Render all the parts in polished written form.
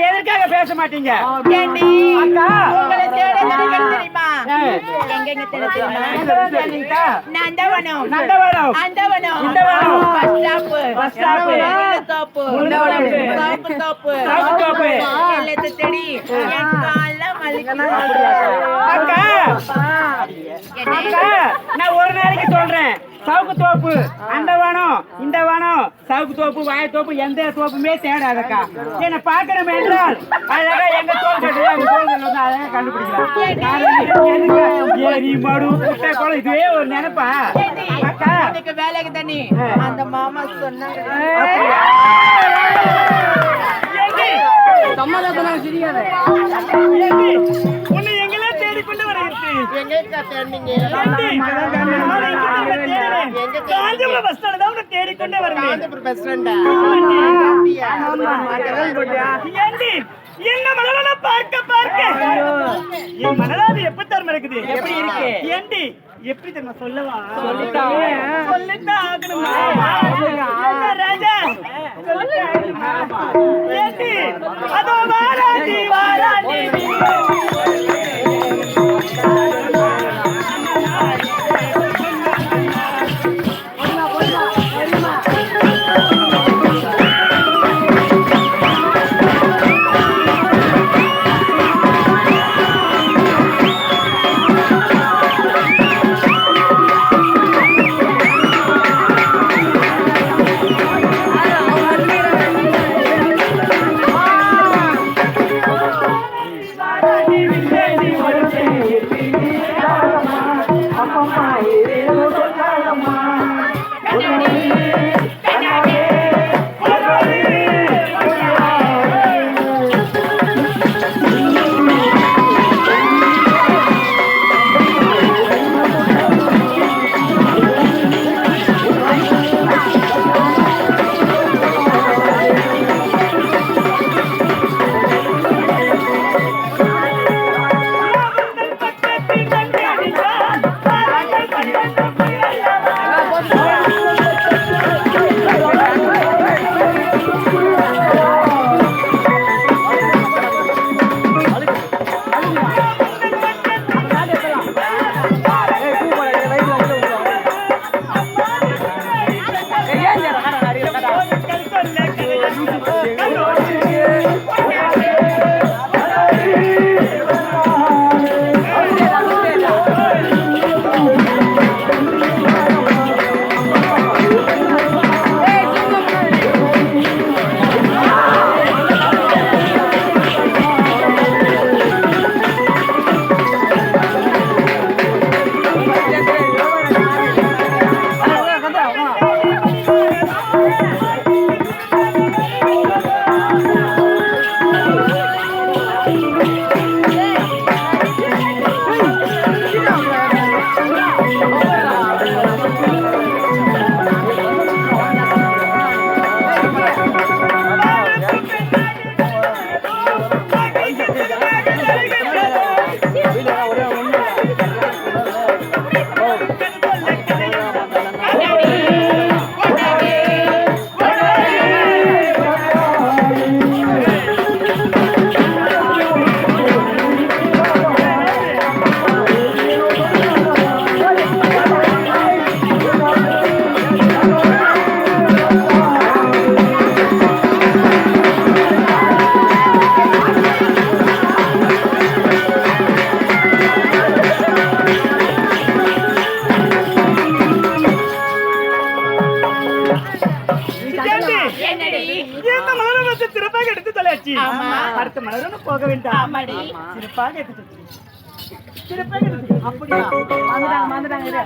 எதற்காக பேச மாட்டீங்க? நான் ஒரு நாளைக்கு சொல்றேன், சவுக்கு தோப்பு அந்த வானம் இந்த வானம், சவுக்கு தோப்பு வாயத்தோப்பு எந்த தோப்புமே தேடாதக்கா. என்ன பாக்கணும் என்றால் அழகா எங்க தோல் கட்டுல அந்த தோல்கள் வந்து அழகா கண்டுபிடிக்கலாம். ஏரி மடு குட்டை குளம் இதுவே ஒரு நினைப்பா அக்கா. வேலைக்கு தண்ணி அந்த மாமா சொன்னாங்க உன்னை எங்கெல்லாம் தேடிக்கொண்டு வருகிறது? காஞ்சிபுரம் பஸ் ஸ்டாண்ட் தான் உன்னை தேடிக்கொண்டே வருகிறேன். என்ன மனதால பார்க்க பார்க்க என் மனதாது எப்படி தரம் இருக்குது? எப்படி இருக்கு ஏண்டி? எப்படி தெரியுமா சொல்லவா? சொல்லித்தான் ஆகணுமா ராஜா? ஏண்டி அதோ வாராண்டி வாராண்டி மலரும் போக வேண்டாம். ஆமாடி. சிறப்பாக இருக்குது. சிறப்பாக இருக்குது. அப்படியா? வந்துட்டாங்க.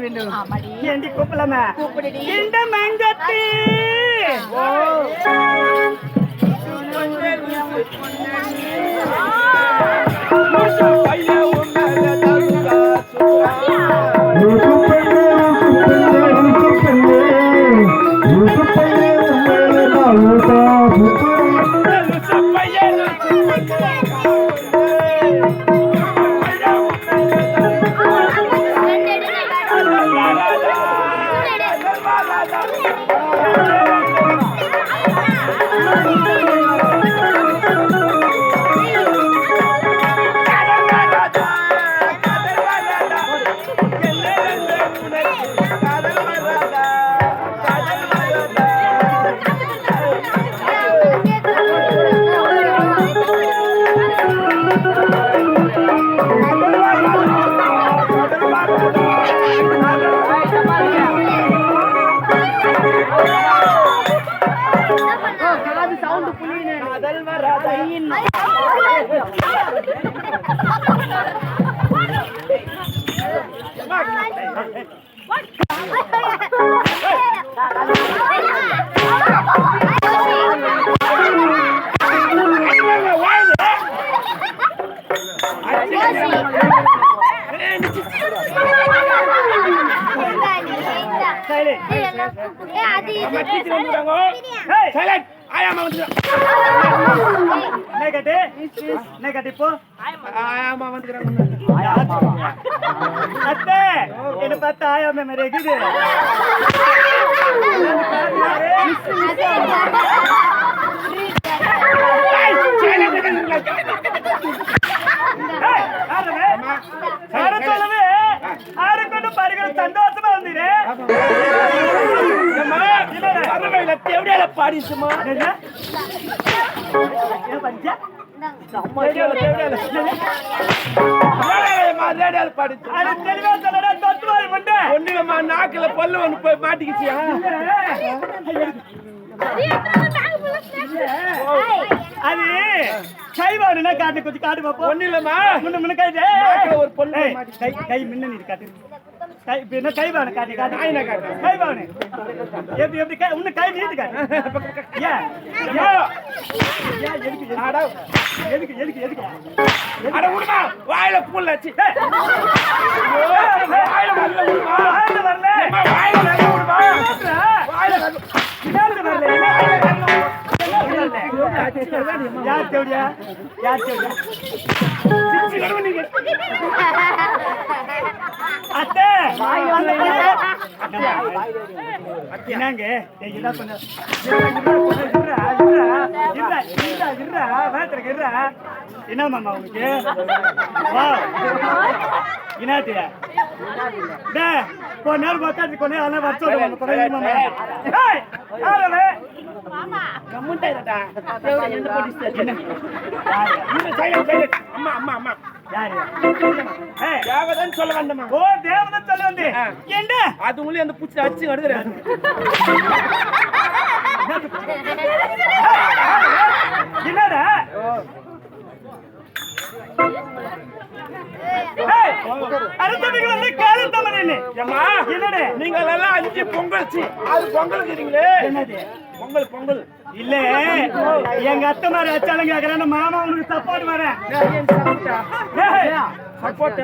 வேண்டும். ஆமாடி. ஏண்டி கூப்பிடலாமா? கூப்பிடுடி. இந்த மங்கத்தி. ஓ. என்ன பார்த்தா ஆயாம மாதிரி இருக்குது. சந்தோஷமா வந்தீங்க பாடிச்சுமா நாக்குல பல்லு ஒண்ணு போய் மாட்டிக்கிச்சியா? அது கைவாடுனா காட்டு கொஞ்சம் காட்டு பாப்போம். ஒண்ணு இல்லம்மா, முன்ன முன்ன கை ஒரு பொண்ணு கை கை முன்ன நீ காட்டு. கை என்ன கைவாடு காட்டு காட்டு ஆயினா காட்டு கைவாடு எப்படி எப்படி கை உன்ன கை நீட்டு காட்டு. ஏன் எதுக்கு ஆடா எதுக்கு எதுக்கு எதுக்கு அட உடுமா வாயில பூல்ல வச்சி வாயில வரல உடுமா வாயில வரல வாயில வரல உடுமா வாயில வரல இதால வரல யார் தேவடியா யார் தேவடியா அத்தை என்னங்க என்ன பண்ண என்ன மாமா உனக்கு என்னத்தியா கொஞ்ச நேரம் உட்காந்து கொஞ்ச நேரம் வச்சு அம்மா அம்மா அம்மா தேவதான் சொல்ல வந்தமா. ஓ தேவதான் சொல்ல வந்து என்ன அது உள்ள அந்த பூச்சி அடிச்சு அடுக்குறேன். என்னடா அடுத்தவங்க வந்து காலத்தமன் என்னமா என்னடா நீங்க எல்லாம் 5 பொங்கல்ச்சி அது பொங்கல்ங்கிறீங்களே என்னது பொங்கல் பொங்கல் இல்ல எங்க அத்தை மாதிரி அச்சாலும் கேக்குறேன் மாமா உனக்கு சப்போர்ட் வரேன் சப்போர்ட்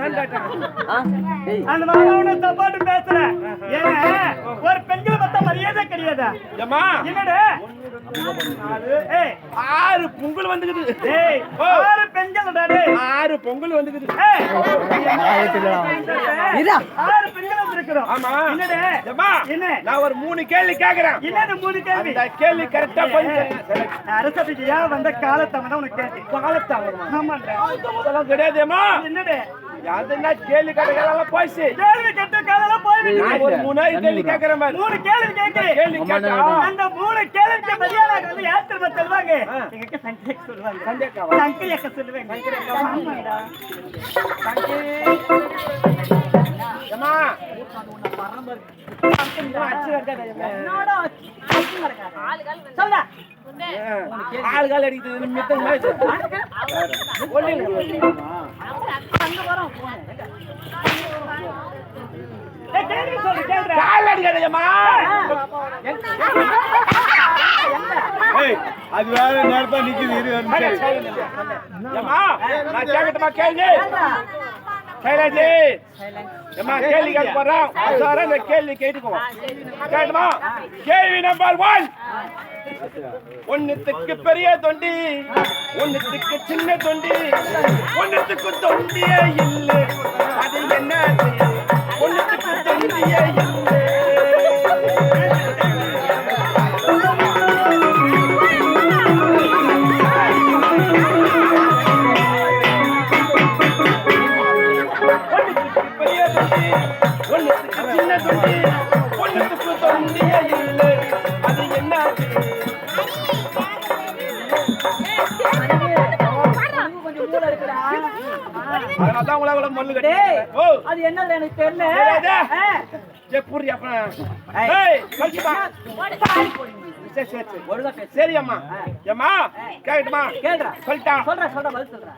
அந்த மாமா உனக்கு சப்போர்ட் பேசுறேன். ஏன்னா ஒரு பெண்களை பார்த்தா மரியாதை கிடையாதா? என்னடா 6 பொங்கல் வந்துக்குது. 6 பெண்கள் 6 பொங்கல் வந்துக்குது. 6 பெண்கள் வந்திருக்கிறோம். ஆமா என்னடா என்ன நான் ஒரு 3 கேள்வி கேக்குறேன். என்னது 3 கேள்வி? அந்த கேள்வி கரெக்டா அரசபியா வந்த காலத்தமன் உனக்கு கேட்டு காலத்தமன் ஆமாடா அதெல்லாம் கிடையாதுமா. என்னடா யாருன்னா கேள்வி கேட்கறதெல்லாம் போயிச்சு கேள்வி கேட்ட காலல போய் நான் ஒரு 3 கேள்வி கேக்குறேன் பாரு 3 கேள்வி கேக்குறேன் கேள்வி கேட்டா அந்த 3 கேள்விக்கு பதிலா வந்து யார் சொல்வாங்க எங்க சங்கே சொல்வாங்க சங்கே சொல்லுவாங்க ஆமாடா சங்கே ஏமா உன்ன பரம்பரை அச்சு வரதா என்னடா ஆளுகள் சொல்ல ஆளுகள் அடிக்குது மித்தம் மாதிரி ஒண்ணு அங்க வரோம் கேள்வி சொல்லு கேள்றா கால் அடிக்காதேம்மா. ஏய், அது வேற நேரத்தா நிக்குது இரு ஒரு நிமிஷம். ஏம்மா நான் கேட்கட்டுமா கேள்வி? சைலஜி ஏம்மா கேள்வி கேட்க போறேன். சார் இந்த கேள்வி கேட்டுக்கோ. கேட்டுமா? கேள்வி நம்பர் 1. ஒன்னுத்துக்கு பெரிய தொண்டி, ஒன்னுத்துக்கு சின்ன தொண்டி, ஒன்னுத்துக்கு தொண்டியே இல்லை. அது என்ன? ஒன்னுத்துக்கு தொண்டியே இல்லை. ஒன்னுத்துக்கு சின்ன தொண்டி, ஒன்னுத்துக்கு தொண்டியே இல்லை. அது என்ன? கொஞ்சம் மூளை இருக்குடா. அதனாலதான் உங்களை மல்லு கட்டி. டேய், ஓ அது என்னது எனக்கு தெரியல. புரிய சரி சரி சரி ஒழுங்கா பேசு. சரி அம்மா ஏம்மா கேட்கட்டுமா? கேளுடா. சொல்லிட்டா சொல்றா பதில் சொல்றா.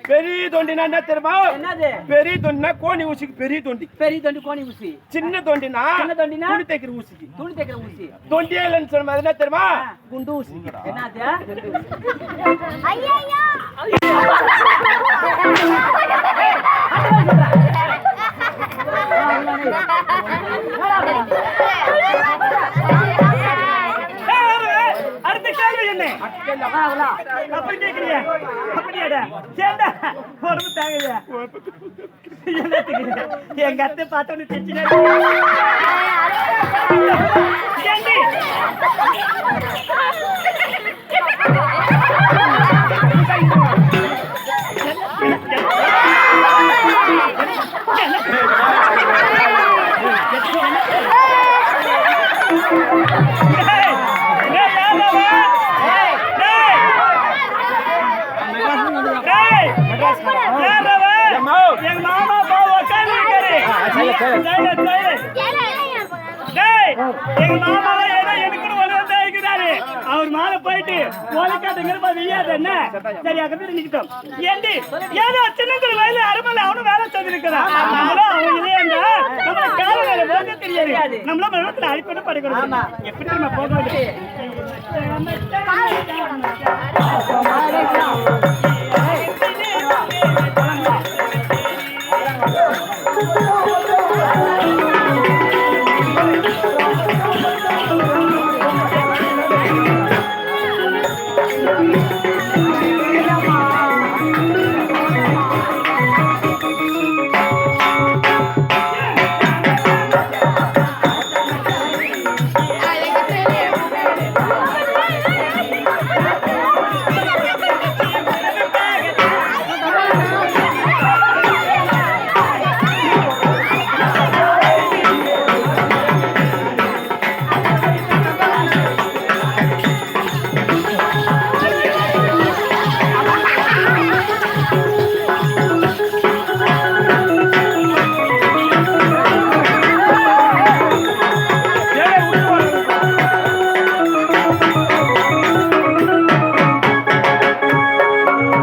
பெரிய தொண்டினா என்ன தெரியுமா? என்னது? பெரிய தொண்டினா கோணி ஊசிக்கு பெரிய தொண்டி. பெரிய தொண்டி கோணி ஊசி. சின்ன தொண்டினா சின்ன தொண்டினா துணி தைக்கிற ஊசிக்கு. துணி தைக்கிற ஊசி. தொண்டியே இல்லைன்னு சொன்ன மாதிரி என்ன தெரியுமா? குண்டு ஊசி. என்னது? அடுத்த கேள்வி என்ன அப்படி கேக்குறியா? அப்படியாடா சேண்டா உடம்பு தாங்கலையா? எங்க அத்தை பார்த்தோன்னு தெரிச்சுனா எங்க மாமா பாவ எங்க மாமா ஏதோ எனக்கு இருக்கிறாரு. அவர் மேல போயிட்டு ஒலிக்காட்டுங்கிற வெய்யாது என்ன சரி அக்கத்துல நிக்கிட்டோம். ஏண்டி ஏதோ சின்னத்துல வயல அருமையில அவனும் வேலை செஞ்சிருக்கிறான். அவன் இல்லையா நம்ம கால வேலை போக தெரியாது. நம்மள மனத்துல அடிப்படை படிக்கணும். எப்படி நம்ம போக